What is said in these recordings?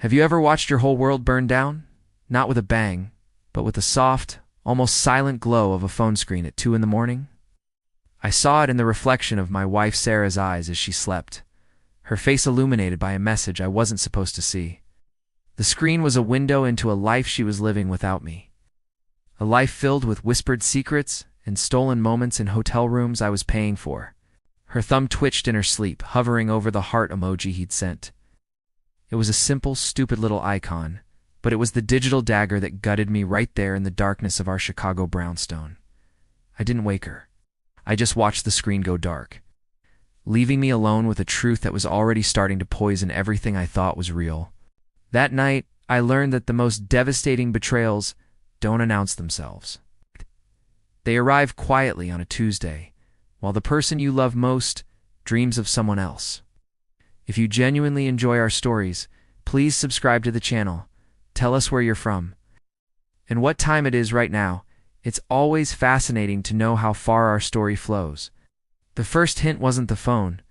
Have you ever watched your whole world burn down? Not with a bang, but with the soft, almost silent glow of a phone screen at 2 in the morning? I saw it in the reflection of my wife Sarah's eyes as she slept, her face illuminated by a message I wasn't supposed to see. The screen was a window into a life she was living without me. A life filled with whispered secrets and stolen moments in hotel rooms I was paying for. Her thumb twitched in her sleep, hovering over the heart emoji he'd sent. It was a simple, stupid little icon, but it was the digital dagger that gutted me right there in the darkness of our Chicago brownstone. I didn't wake her. I just watched the screen go dark, leaving me alone with a truth that was already starting to poison everything I thought was real. That night, I learned that the most devastating betrayals don't announce themselves. They arrive quietly on a Tuesday, while the person you love most dreams of someone else. If you genuinely enjoy our stories, please subscribe to the channel. Tell us where you're from and what time it is right now. It's always fascinating to know how far our story flows. The first hint wasn't the phone.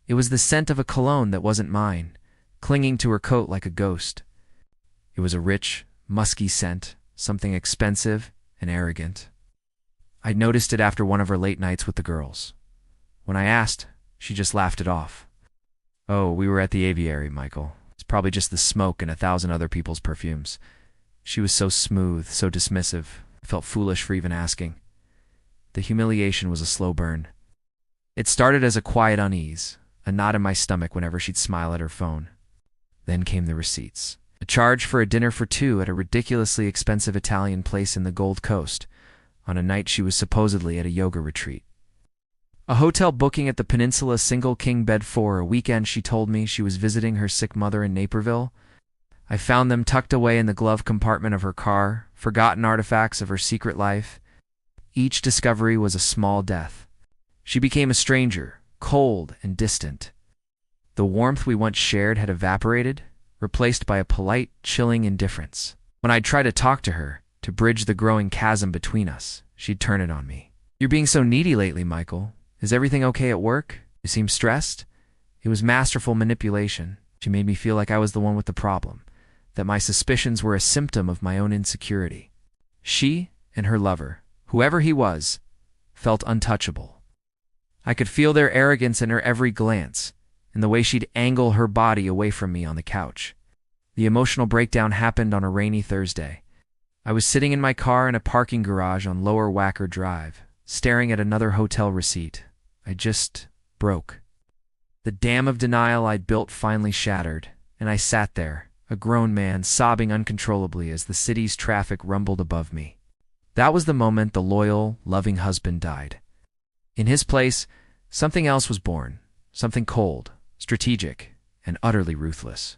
It was the scent of a cologne that wasn't mine, clinging to her coat like a ghost. It was a rich, musky scent, something expensive and arrogant. I'd noticed it after one of her late nights with the girls. When I asked, she just laughed it off. "Oh, we were at the aviary, Michael. It's probably just the smoke and 1,000 other people's perfumes." She was so smooth, so dismissive. I felt foolish for even asking. The humiliation was a slow burn. It started as a quiet unease, a knot in my stomach whenever she'd smile at her phone. Then came the receipts. A charge for a dinner for two at a ridiculously expensive Italian place in the Gold Coast, on a night she was supposedly at a yoga retreat. A hotel booking at the Peninsula single king bed for a weekend she told me she was visiting her sick mother in Naperville. I found them tucked away in the glove compartment of her car, forgotten artifacts of her secret life. Each discovery was a small death. She became a stranger, cold and distant. The warmth we once shared had evaporated, replaced by a polite, chilling indifference. When I'd try to talk to her, to bridge the growing chasm between us, she'd turn it on me. "You're being so needy lately, Michael. Is everything okay at work? You seem stressed?" It was masterful manipulation. She made me feel like I was the one with the problem, that my suspicions were a symptom of my own insecurity. She and her lover, whoever he was, felt untouchable. I could feel their arrogance in her every glance, in the way she'd angle her body away from me on the couch. The emotional breakdown happened on a rainy Thursday. I was sitting in my car in a parking garage on Lower Wacker Drive, staring at another hotel receipt. I just broke. The dam of denial I'd built finally shattered, and I sat there, a grown man, sobbing uncontrollably as the city's traffic rumbled above me. That was the moment the loyal, loving husband died. In his place, something else was born, something cold, strategic, and utterly ruthless.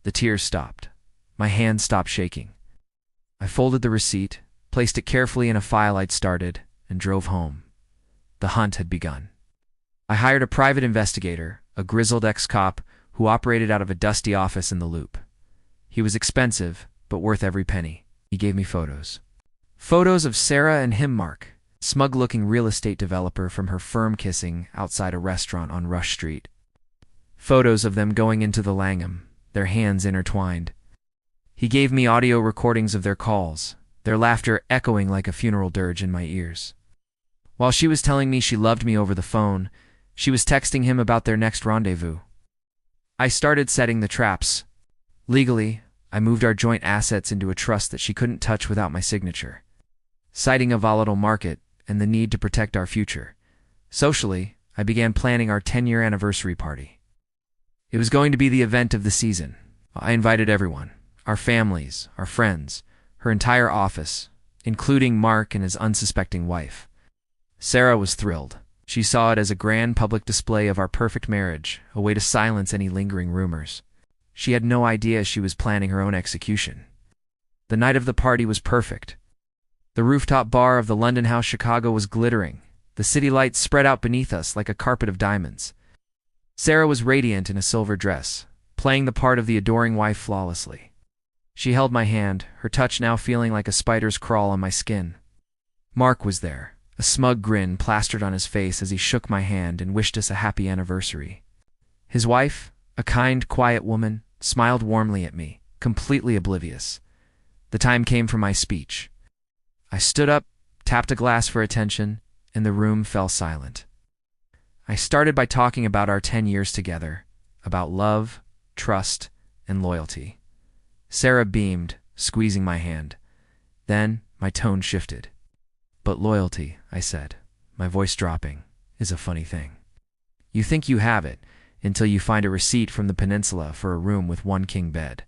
The tears stopped. My hand stopped shaking. I folded the receipt, placed it carefully in a file I'd started, and drove home. The hunt had begun. I hired a private investigator, a grizzled ex-cop who operated out of a dusty office in the Loop. He was expensive, but worth every penny. He gave me photos. Photos of Sarah and him, Mark, smug-looking real estate developer from her firm, kissing outside a restaurant on Rush Street. Photos of them going into the Langham, their hands intertwined. He gave me audio recordings of their calls, their laughter echoing like a funeral dirge in my ears. While she was telling me she loved me over the phone, she was texting him about their next rendezvous. I started setting the traps. Legally, I moved our joint assets into a trust that she couldn't touch without my signature, citing a volatile market and the need to protect our future. Socially, I began planning our 10-year anniversary party. It was going to be the event of the season. I invited everyone, our families, our friends, her entire office, including Mark and his unsuspecting wife. Sarah was thrilled. She saw it as a grand public display of our perfect marriage, a way to silence any lingering rumors. She had no idea she was planning her own execution. The night of the party was perfect. The rooftop bar of the London House Chicago was glittering. The city lights spread out beneath us like a carpet of diamonds. Sarah was radiant in a silver dress, playing the part of the adoring wife flawlessly. She held my hand, her touch now feeling like a spider's crawl on my skin. Mark was there, a smug grin plastered on his face as he shook my hand and wished us a happy anniversary. His wife, a kind, quiet woman, smiled warmly at me, completely oblivious. The time came for my speech. I stood up, tapped a glass for attention, and the room fell silent. I started by talking about our 10 years together, about love, trust, and loyalty. Sarah beamed, squeezing my hand. Then my tone shifted. But loyalty, I said, my voice dropping, is a funny thing. You think you have it until you find a receipt from the peninsula for a room with one king bed.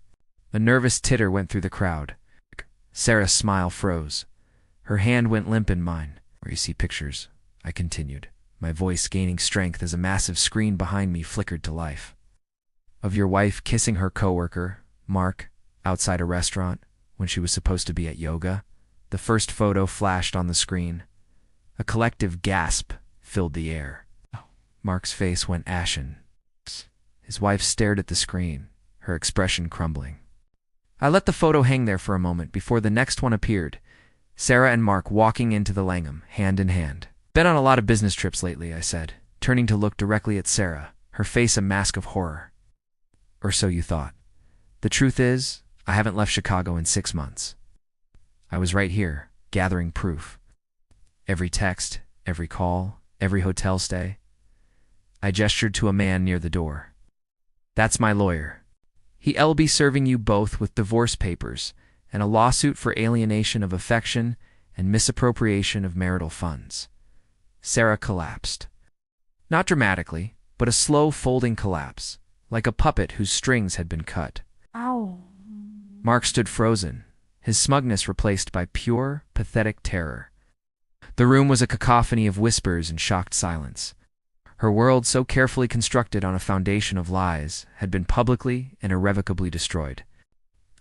A nervous titter went through the crowd. Sarah's smile froze. Her hand went limp in mine. Where you see pictures, I continued, my voice gaining strength as a massive screen behind me flickered to life. Of your wife kissing her coworker, Mark, outside a restaurant when she was supposed to be at yoga. The first photo flashed on the screen. A collective gasp filled the air. Mark's face went ashen. His wife stared at the screen, her expression crumbling. I let the photo hang there for a moment before the next one appeared. Sarah and Mark walking into the Langham, hand in hand. Been on a lot of business trips lately, I said, turning to look directly at Sarah, her face a mask of horror. Or so you thought. The truth is, I haven't left Chicago in 6 months. I was right here, gathering proof. Every text, every call, every hotel stay. I gestured to a man near the door. That's my lawyer. He'll be serving you both with divorce papers and a lawsuit for alienation of affection and misappropriation of marital funds. Sarah collapsed. Not dramatically, but a slow folding collapse, like a puppet whose strings had been cut. Ow. Mark stood frozen, his smugness replaced by pure, pathetic terror. The room was a cacophony of whispers and shocked silence. Her world, so carefully constructed on a foundation of lies, had been publicly and irrevocably destroyed.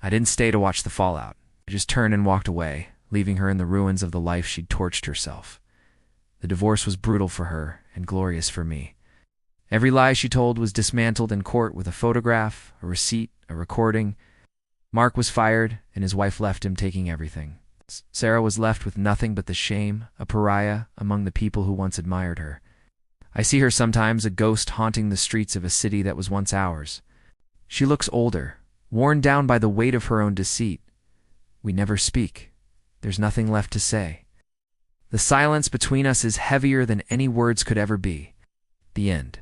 I didn't stay to watch the fallout. I just turned and walked away, leaving her in the ruins of the life she'd torched herself. The divorce was brutal for her and glorious for me. Every lie she told was dismantled in court with a photograph, a receipt, a recording. Mark was fired, and his wife left him taking everything. Sarah was left with nothing but the shame, a pariah among the people who once admired her. I see her sometimes, a ghost haunting the streets of a city that was once ours. She looks older, worn down by the weight of her own deceit. We never speak. There's nothing left to say. The silence between us is heavier than any words could ever be. The end.